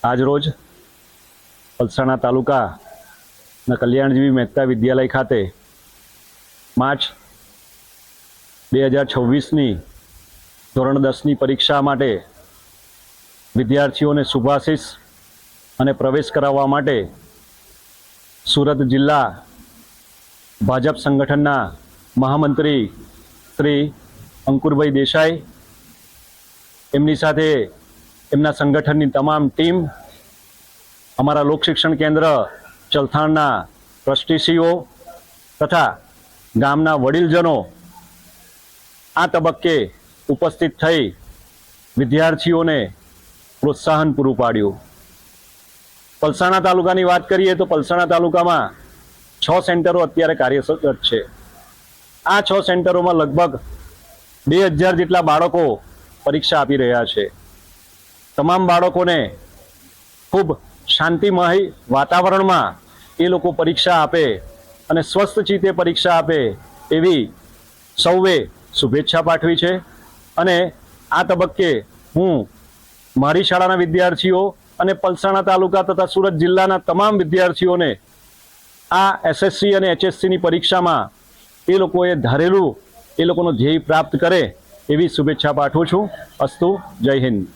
આજરોજ પલસાણા તાલુકાના કલ્યાણજીવી મહેતા વિદ્યાલય ખાતે માર્ચ 2026ની ધોરણ 10ની પરીક્ષા માટે વિદ્યાર્થીઓને શુભાશીષ અને પ્રવેશ કરાવવા માટે સુરત જિલ્લા ભાજપ સંગઠનના મહામંત્રી શ્રી અંકુરભાઈ દેસાઈ, એમની સાથે એમના સંગઠનની તમામ ટીમ, અમારા લોકશિક્ષણ કેન્દ્ર ચલથાણના ટ્રસ્ટીશ્રીઓ તથા ગામના વડીલજનો આ તબક્કે ઉપસ્થિત થઈ વિદ્યાર્થીઓને પ્રોત્સાહન પૂરું પાડ્યું. પલસાણા તાલુકાની વાત કરીએ તો પલસાણા તાલુકામાં 6 સેન્ટરો અત્યારે કાર્યરત છે. આ 6 સેન્ટરોમાં લગભગ 2000 જેટલા બાળકો પરીક્ષા આપી રહ્યા છે. તમામ બાળકોને ખૂબ શાંતિમય વાતાવરણમાં એ લોકો પરીક્ષા આપે અને સ્વસ્થ ચિત્તે પરીક્ષા આપે એવી સૌએ શુભેચ્છા પાઠવી છે. અને આ તબક્કે હું મારી શાળાના વિદ્યાર્થીઓ અને પલસાણા તાલુકા તથા સુરત જિલ્લાના તમામ વિદ્યાર્થીઓને આ એસએસસી અને એચએસસીની પરીક્ષામાં એ લોકોએ ધારેલું એ લોકોનો ધ્યેય પ્રાપ્ત કરે એવી શુભેચ્છા પાઠવું છું. અસ્તુ. જય હિન્દ.